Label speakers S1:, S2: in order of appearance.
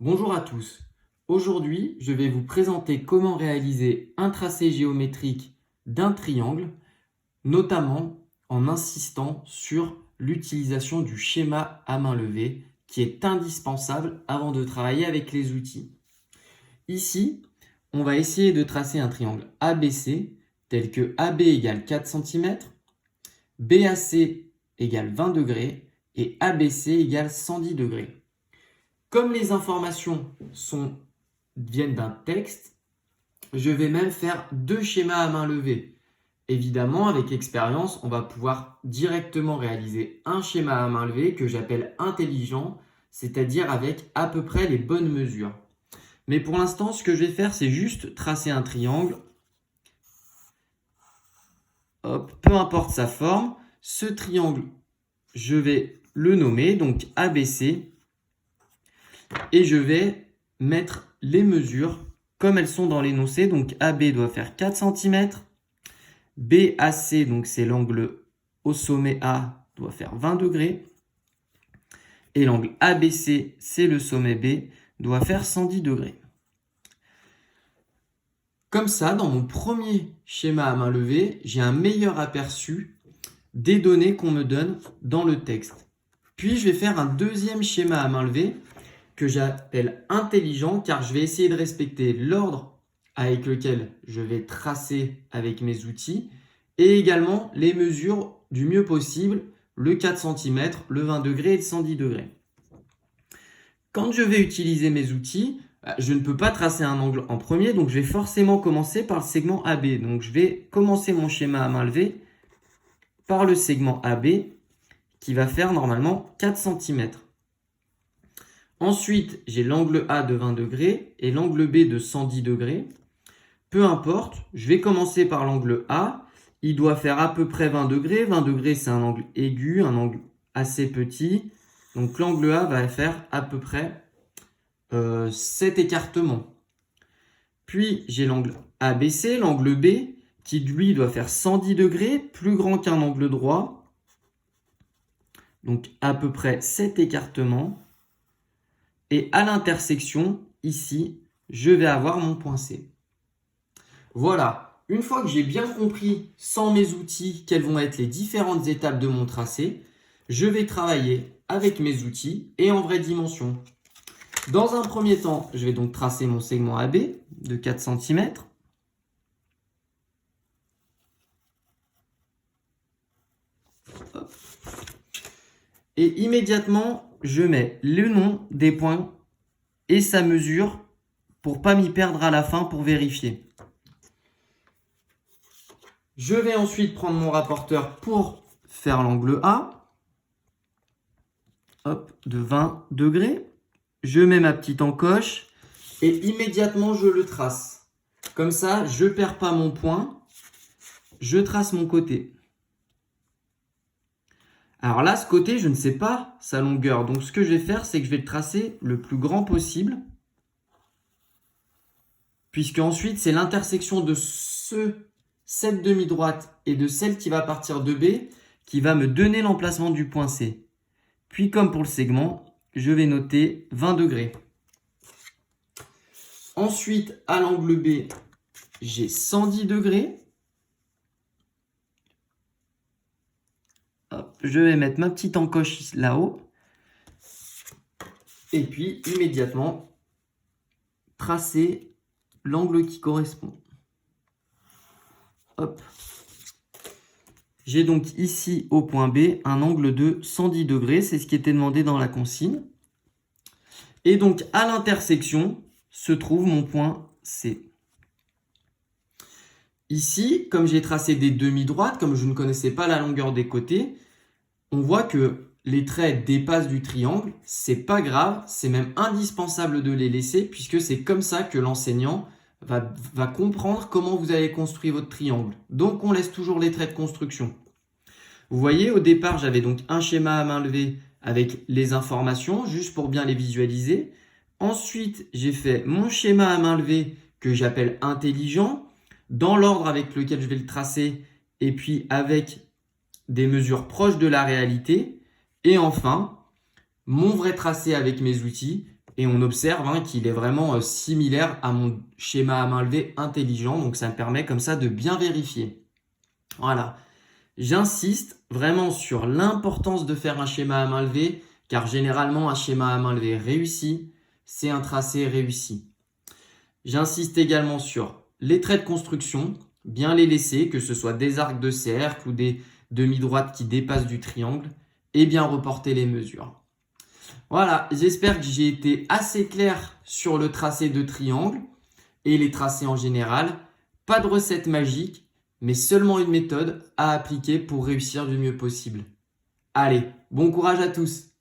S1: Bonjour à tous. Aujourd'hui, je vais vous présenter comment réaliser un tracé géométrique d'un triangle, notamment en insistant sur l'utilisation du schéma à main levée qui est indispensable avant de travailler avec les outils. Ici, on va essayer de tracer un triangle ABC tel que AB égale 4 cm, BAC égale 20 degrés et ABC égale 110 degrés. Comme les informations viennent d'un texte, je vais même faire deux schémas à main levée. Évidemment, avec expérience, on va pouvoir directement réaliser un schéma à main levée que j'appelle intelligent, c'est-à-dire avec à peu près les bonnes mesures. Mais pour l'instant, ce que je vais faire, c'est juste tracer un triangle. Hop, peu importe sa forme, ce triangle, je vais le nommer, donc ABC, et je vais mettre les mesures comme elles sont dans l'énoncé. Donc AB doit faire 4 cm, BAC, donc c'est l'angle au sommet A, doit faire 20 degrés, et l'angle ABC, c'est le sommet B, doit faire 110 degrés. Comme ça, dans mon premier schéma à main levée, j'ai un meilleur aperçu des données qu'on me donne dans le texte. Puis je vais faire un deuxième schéma à main levée que j'appelle intelligent car je vais essayer de respecter l'ordre avec lequel je vais tracer avec mes outils et également les mesures du mieux possible, le 4 cm, le 20 degrés et le 110 degrés. Quand je vais utiliser mes outils, je ne peux pas tracer un angle en premier, donc je vais forcément commencer par le segment AB. Donc je vais commencer mon schéma à main levée par le segment AB qui va faire normalement 4 cm. Ensuite, j'ai l'angle A de 20 degrés et l'angle B de 110 degrés. Peu importe, je vais commencer par l'angle A. Il doit faire à peu près 20 degrés. 20 degrés, c'est un angle aigu, un angle assez petit. Donc l'angle A va faire à peu près 7 écartements. Puis j'ai l'angle ABC, l'angle B, qui lui doit faire 110 degrés, plus grand qu'un angle droit. Donc à peu près 7 écartements. Et à l'intersection, ici, je vais avoir mon point C. Voilà, une fois que j'ai bien compris, sans mes outils, quelles vont être les différentes étapes de mon tracé, je vais travailler avec mes outils et en vraie dimension. Dans un premier temps, je vais donc tracer mon segment AB de 4 cm. Et immédiatement, je mets le nom des points et sa mesure pour ne pas m'y perdre à la fin pour vérifier. Je vais ensuite prendre mon rapporteur pour faire l'angle A. Hop, de 20 degrés. Je mets ma petite encoche et immédiatement je le trace. Comme ça, je ne perds pas mon point. Je trace mon côté. Alors là, ce côté, je ne sais pas sa longueur. Donc ce que je vais faire, c'est que je vais le tracer le plus grand possible. Puisque ensuite, c'est l'intersection de cette demi-droite et de celle qui va partir de B qui va me donner l'emplacement du point C. Puis comme pour le segment, je vais noter 20 degrés. Ensuite, à l'angle B, j'ai 110 degrés. Hop, je vais mettre ma petite encoche là-haut. Et puis, immédiatement, tracer l'angle qui correspond. Hop. J'ai donc ici au point B un angle de 110 degrés, c'est ce qui était demandé dans la consigne. Et donc à l'intersection se trouve mon point C. Ici, comme j'ai tracé des demi-droites, comme je ne connaissais pas la longueur des côtés, on voit que les traits dépassent du triangle. C'est pas grave, c'est même indispensable de les laisser puisque c'est comme ça que l'enseignant va comprendre comment vous allez construire votre triangle. Donc on laisse toujours les traits de construction. Vous voyez, au départ, j'avais donc un schéma à main levée avec les informations, juste pour bien les visualiser. Ensuite, j'ai fait mon schéma à main levée que j'appelle intelligent, dans l'ordre avec lequel je vais le tracer, et puis avec des mesures proches de la réalité. Et enfin, mon vrai tracé avec mes outils Et on observe qu'il est vraiment similaire à mon schéma à main levée intelligent. Donc ça me permet comme ça de bien vérifier. Voilà. J'insiste vraiment sur l'importance de faire un schéma à main levée, car généralement un schéma à main levée réussi, c'est un tracé réussi. J'insiste également sur les traits de construction, bien les laisser, que ce soit des arcs de cercle ou des demi-droites qui dépassent du triangle, et bien reporter les mesures. Voilà, j'espère que j'ai été assez clair sur le tracé de triangle et les tracés en général. Pas de recette magique, mais seulement une méthode à appliquer pour réussir du mieux possible. Allez, bon courage à tous!